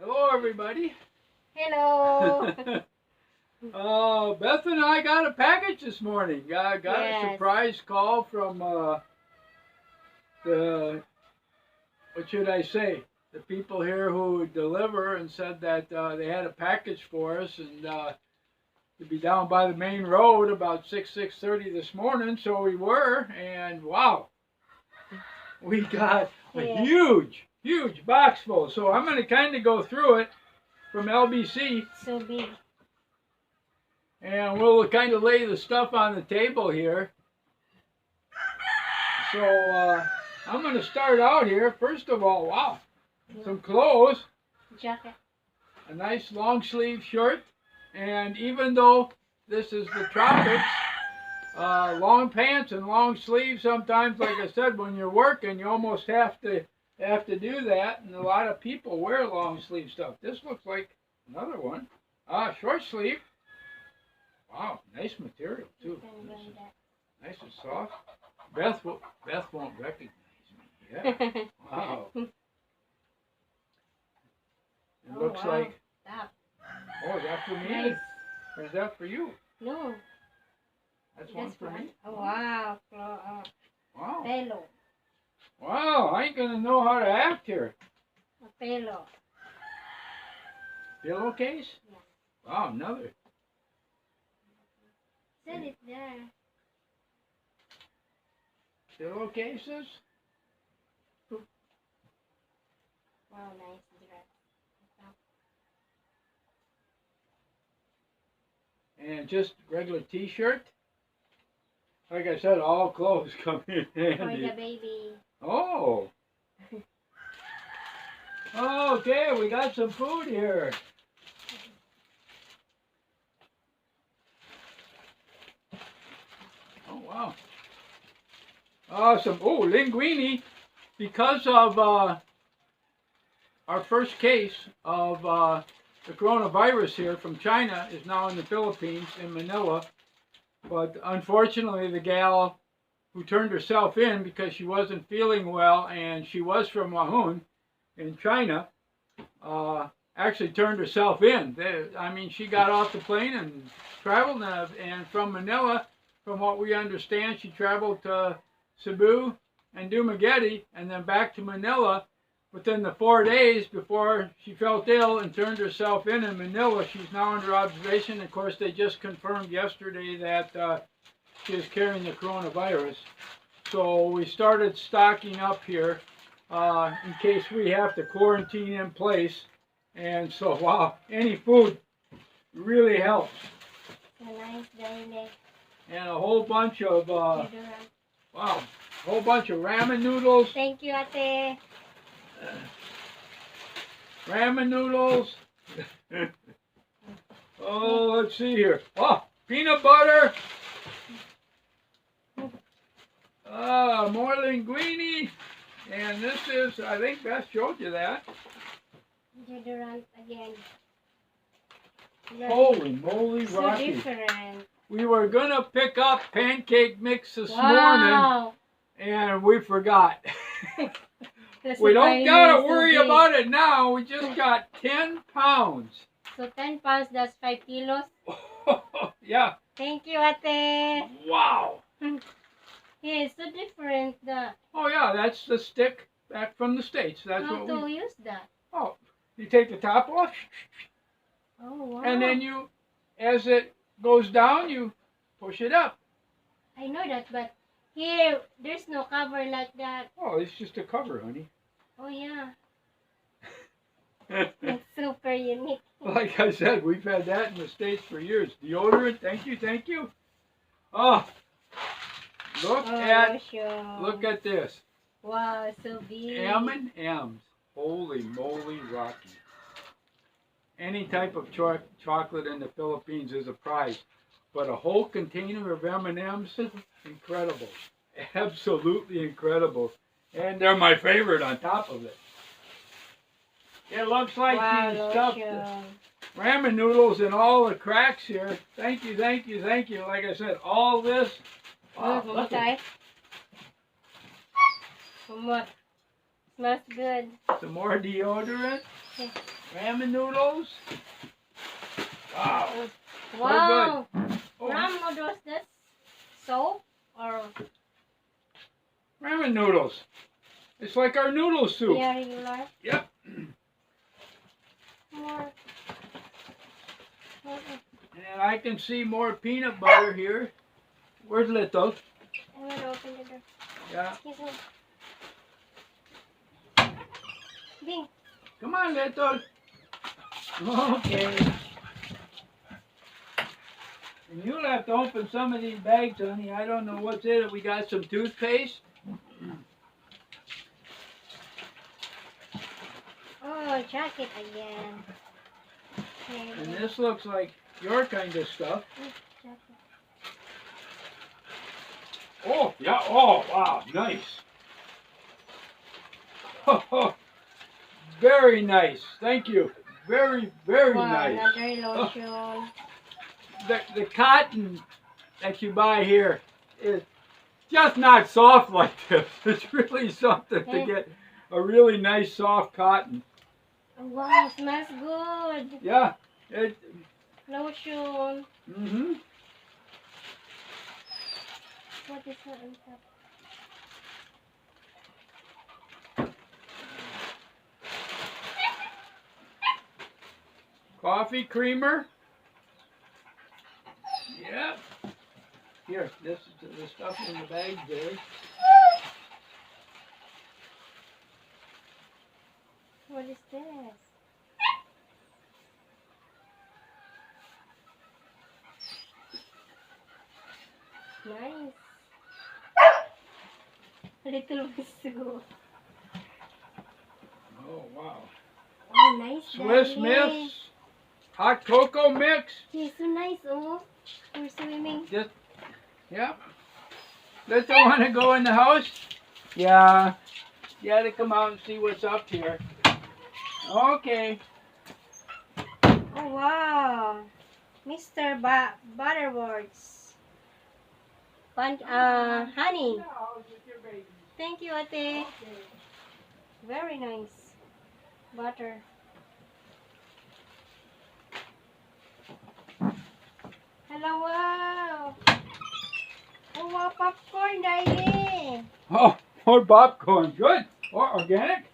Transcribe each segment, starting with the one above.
Hello, everybody. Hello. Beth and I got a package this morning. Got a surprise call from the, what should I say, the people here who deliver, and said that they had a package for us, and to be down by the main road about 6:30 this morning. So we were, and wow, we got a huge box full. So I'm going to kind of go through it from LBC. So big. And we'll kind of lay the stuff on the table here. So I'm going to start out here. First of all, wow, some clothes. Jacket. A nice long sleeve shirt. And even though this is the tropics, long pants and long sleeves, sometimes, like I said, when you're working, you almost have to do that. And a lot of people wear long sleeve stuff. This looks like another one. Short sleeve. Wow, nice material too. Nice and soft. Beth won't recognize me. Yeah. Wow. It looks like. Oh, is that for me? Nice. Or is that for you? No. That's one for me. Oh, wow. Wow. Pelo. Wow, I ain't gonna know how to act here. A pelo. Pillowcase? Yeah. Wow, another. Set it there. Pillowcases? Wow, nice dress. And just regular t-shirt. Like I said, all clothes come in handy. For the baby. Oh. Okay, we got some food here. Oh, wow. Some linguine. Because of our first case of the coronavirus here from China is now in the Philippines, in Manila. But unfortunately, the gal who turned herself in because she wasn't feeling well, and she was from Wuhan in China, actually turned herself in. I mean, she got off the plane and traveled, and from Manila, from what we understand, she traveled to Cebu and Dumaguete, and then back to Manila within the 4 days before she felt ill and turned herself in Manila. She's now under observation. Of course, they just confirmed yesterday that she is carrying the coronavirus. So we started stocking up here in case we have to quarantine in place. And so, wow, any food really helps. Nice, very nice. And a whole bunch of, whole bunch of ramen noodles. Thank you, Ate. Ramen noodles. Oh, let's see here. Oh, peanut butter. More linguine. And this is, I think Beth showed you that. Deodorant again. Holy moly, so Rocky. Different. We were going to pick up pancake mix this morning, and we forgot. We don't got to worry about it now. We just got 10 pounds. So 10 pounds, that's 5 kilos? Yeah. Thank you, Ate. Wow. Yeah, it's so different. Oh, yeah, that's the stick back from the States. That's how what to use that? Oh, you take the top off. Oh, wow. And then you, as it goes down, you push it up. I know that, but here, there's no cover like that. Oh, it's just a cover, honey. Oh, yeah. It's super unique. Like I said, we've had that in the States for years. Deodorant, thank you. Oh, look at this. Wow, so big. M&M's. Holy moly, Rocky. Any type of chocolate in the Philippines is a prize. But a whole container of M&M's, incredible. Absolutely incredible. And they're my favorite on top of it. It looks like these stuffed ramen noodles and all the cracks here. Thank you. Like I said, all this. Wow, look at Smells good. some more deodorant. Okay. Ramen noodles. Wow. Wow. Oh, Ramen noodles, that's soap or ramen noodles. It's like our noodle soup. yeah, regular? Yep. More. And I can see more peanut butter here. Where's Little? I'm gonna open the door. Yeah. Excuse me. Bing. Come on, Little. Okay. And you'll have to open some of these bags, honey. I don't know what's in it. We got some toothpaste. Oh, jacket again. Okay. And this looks like your kind of stuff. Jacket. Oh, yeah. Oh, wow. Nice. Very nice. Thank you. Very, very Wow, nice. another lotion. The cotton that you buy here is just not soft like this. It's really something to get a really nice soft cotton. Wow, smells good. Yeah. It. Lotion. Mhm. What is that on top? Coffee creamer. Yep. Here, this is the stuff in the bag there. What is this? Nice. Little Misu. Oh wow. Oh, nice. Swiss darling. Miss. Hot cocoa mix. It's so nice, oh. We're swimming. Just. Yep. Let's want to go in the house. Yeah. You got to come out and see what's up here. Okay. Oh, wow. Mr. Butterworth's. Honey. Thank you, Ate. Very nice. Butter. Hello, wow. Oh, wow, popcorn, Daddy. Oh, more popcorn. Good. Oh, organic.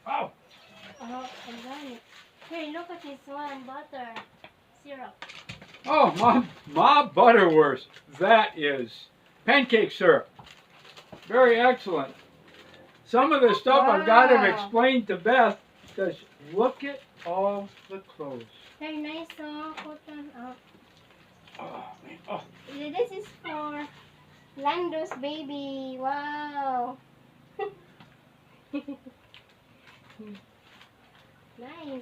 Wow. Oh, organic. Here, look at this one, butter. Syrup. Oh, Ma Butterworth. That is pancake syrup. Very excellent. Some of the stuff I've got to Wow. explain to Beth because look at all the clothes. Very nice, oh, cotton. Oh. Oh, man. Oh. This is for Lando's baby. Wow. Nice.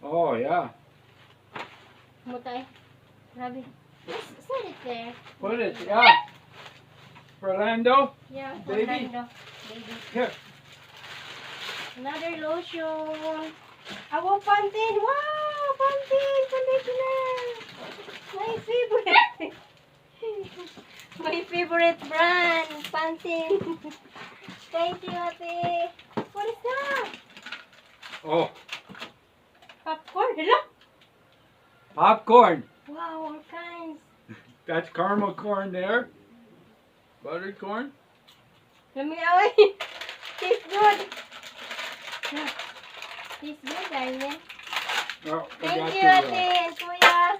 Oh, yeah. Mutay. Grabe. Set it there. Put it, yeah. For Lando. Yeah, for Baby. Lando. Baby. Here. Another lotion. Our Pantene. Wow, Pantene conditioner. My favorite. My favorite brand, Pantene. Thank you, Ate. What is that? Oh, Popcorn. Hello? popcorn. Wow, all kinds. That's caramel corn there. Buttered corn. Let me away. Tastes good. Yeah. Tastes good, darling. Oh, we Thank got you, to Ate and Kuya.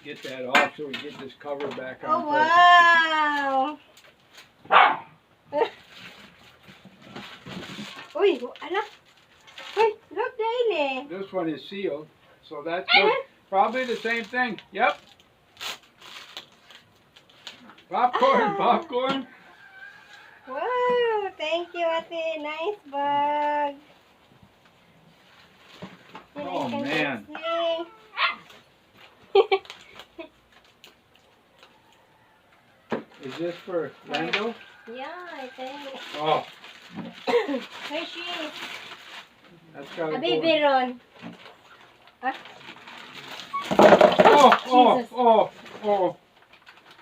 get that off so we get this cover back on. Oh, wow. Uy, ala. Uy, look, Daily. This one is sealed, so that's good. Probably the same thing. Yep. Popcorn, popcorn. Wow, thank you, Ate. Nice bag. And Oh, I can man. see. Is this for Lando? Yeah, I think. Oh, Hershey. that's gotta A go. baby Ron. Huh? Oh, oh, Jesus. oh, oh.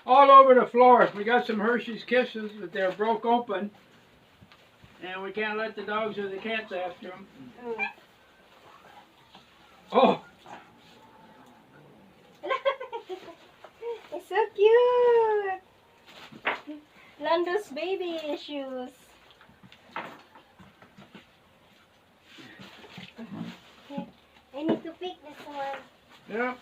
All over the floor. We got some Hershey's Kisses, but they're broke open. And we can't let the dogs or the cats after them. Mm. Oh! It's so cute. Lando's baby shoes. Okay. I need to pick this one. Yep.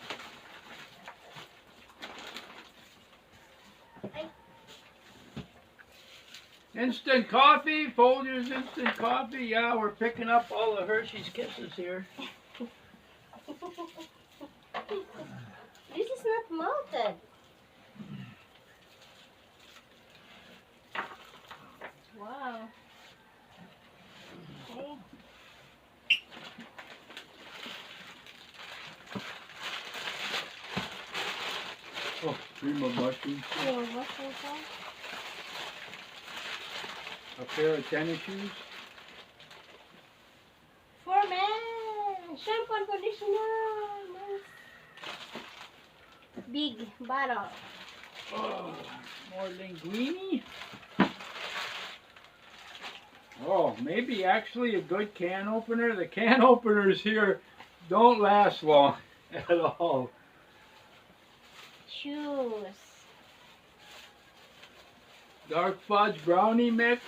Instant coffee, Folgers instant coffee. Yeah, we're picking up all the Hershey's Kisses here. This is not malted. Wow. Okay. Oh, cream of mushrooms. Oh, what's this one? A pair of tennis shoes. For men! Shampoo and conditioner! Nice. Big bottle. Oh, more linguine. Oh, maybe actually a good can opener. The can openers here don't last long at all. Shoes. Dark fudge brownie mix.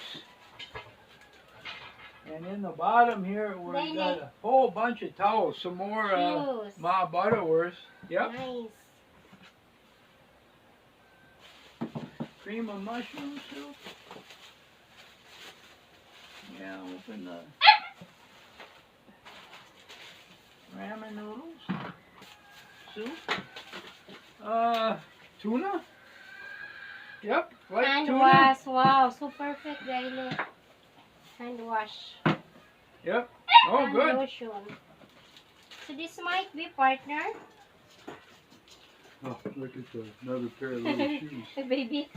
And in the bottom here, we got a whole bunch of towels. Some more Shoes. Ma Butterworth. Yep. Nice. Cream of mushroom soup. Yeah, open the ramen noodles. Soup. Tuna. Yep. Like Hand tuna. wash. Wow, so perfect, really. Hand wash. Yep. Oh, And good. lotion. So this might be partner. Oh, look at that. Another pair of little shoes. The baby.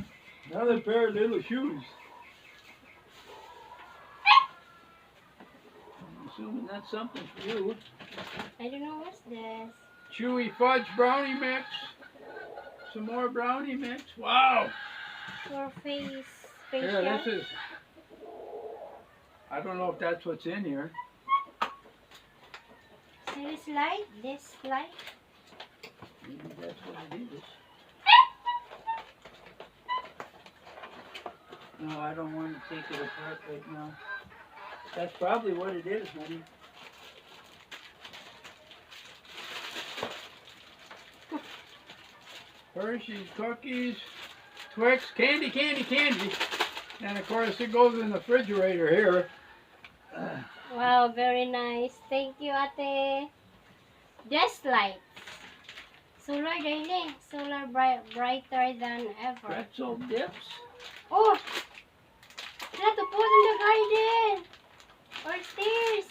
Another pair of little shoes. I'm assuming that's something for you. I don't know what's this. Chewy fudge brownie mix. Some more brownie mix. Wow. For face. Here, Facial. this is. I don't know if that's what's in here. So this light. This light. Maybe that's what it is. No, I don't want to take it apart right now. That's probably what it is, honey. Hershey's cookies, Twix, candy, candy, candy. And of course it goes in the refrigerator here. Wow, very nice. Thank you, Ate. Desk lights. Solar daily. Solar brighter than ever. Pretzel dips. Oh! Not to put in the garden! Or stairs!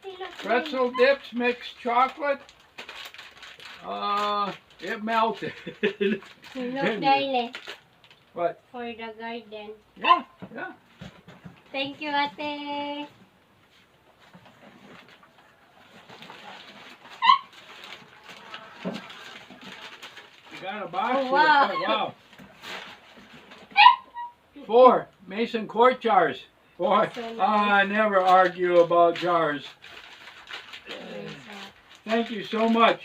They look Pretzel dips mixed chocolate. It melted. nice. Look daily. What? For the garden. Yeah, yeah. Thank you, Ate. You got a box Oh, here. wow. Oh, wow. 4 mason quart jars. Boy, So nice. I never argue about jars. Thank you so much.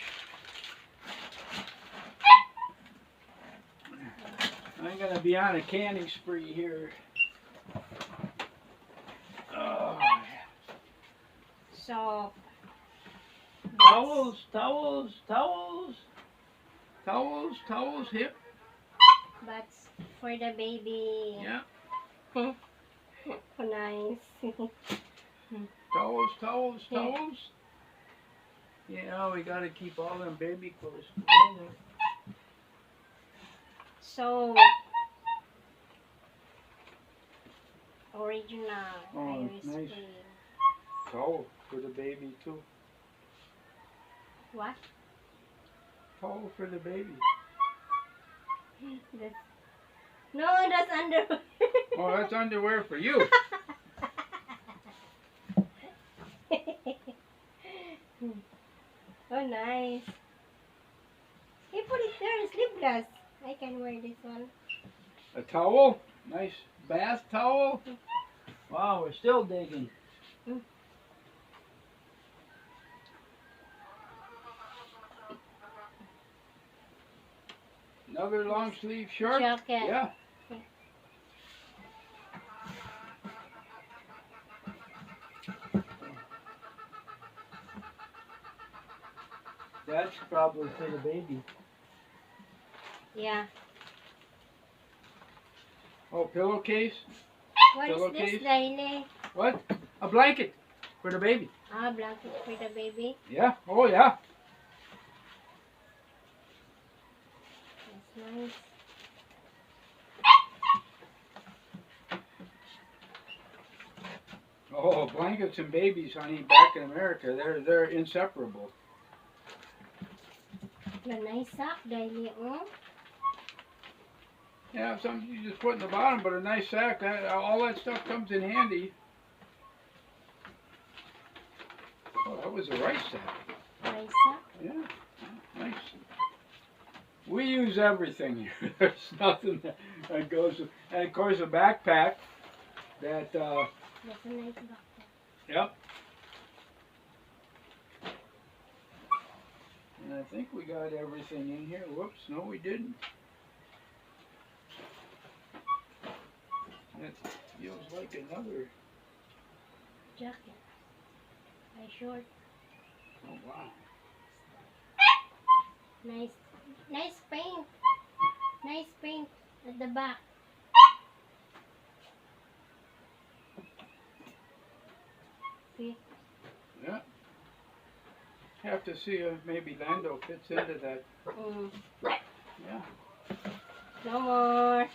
I'm going to be on a canning spree here. Oh. So, Towels, towels, towels. Towels, towels, hip. that's for the baby. Yeah. Nice. Towels, towels, towels. Yeah, we got to keep all them baby clothes together. So, original. Oh, Iris nice. cream. Towel for the baby too. What? Towel for the baby. That's, no, that's underwear. Oh, that's underwear for you. Oh, nice. Hey, put it there, sleeveless. I can wear this one. A towel, nice bath towel. Wow, we're still digging. Mm. Another long sleeve shirt. Jacket. Yeah. That's probably for the baby. Yeah. Oh, pillowcase? What is Pillowcase? this, Daily? What? A blanket for the baby. Ah, blanket for the baby. Yeah. Oh, yeah. That's nice. Oh, blankets and babies, honey, back in America, they're inseparable. A nice sock, Daily. Oh. Yeah, something you just put in the bottom, but a nice sack, all that stuff comes in handy. Oh, that was a rice sack. Nice sock. Yeah, nice. We use everything here. There's nothing that goes. And of course, a backpack. That. That's a nice backpack. Yep. And I think we got everything in here. Whoops, no, we didn't. That feels like another. Jacket. A short. Oh wow. Nice paint. Nice paint at the back. See? Yeah. Have to see if maybe Lando fits into that. Mm. Yeah. No more.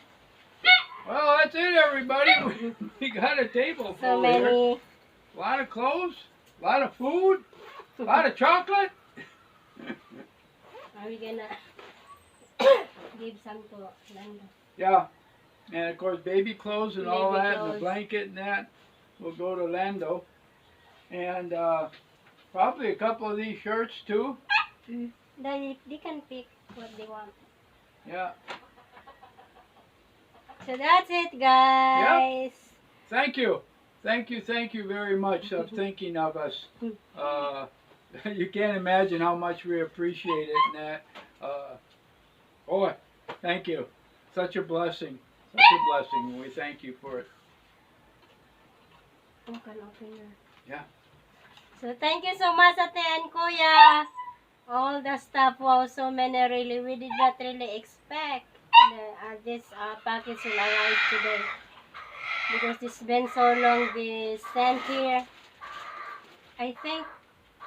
Well, that's it, everybody. We got a table So full here. many. A lot of clothes, a lot of food, a lot of chocolate. Are we gonna give some to Lando? Yeah. And of course, baby clothes and all Baby that, and clothes. the blanket and that will go to Lando. And probably a couple of these shirts too. They can pick what they want. Yeah. So that's it, guys. Thank you. Thank you very much for thinking of us. You can't imagine how much we appreciate it and that. Boy, thank you. Such a blessing. Such a blessing. And we thank you for it. Oh, can open your... Yeah. So thank you so much, Ate and Kuya. All the stuff, wow, so many really. We did not really expect this package will arrive today. Because it's been so long they sent here. I think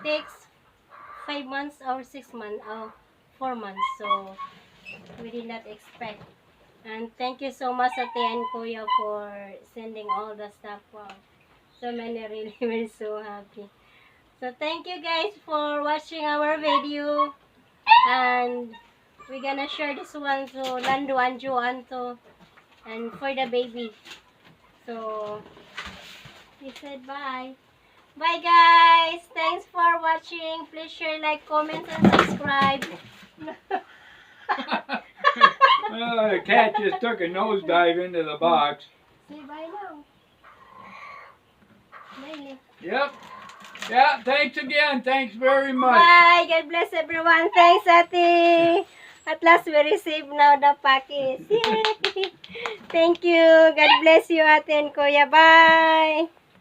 takes 5 months or 6 months or 4 months. So we did not expect. And thank you so much, Ate and Kuya, for sending all the stuff. Wow. So many really, we're so happy. So thank you guys for watching our video. And we're gonna share this one to Lando and Joan too. And for the baby. So we said bye. Bye guys. Thanks for watching. Please share, like, comment, and subscribe. The cat just took a nosedive into the box. Say bye now. Bye. Yep. Yeah, thanks again. Thanks very much. Bye. God bless everyone. Thanks, Ate. At last we received now the package. Yay. Thank you. God bless you, Ate and Kuya. Bye.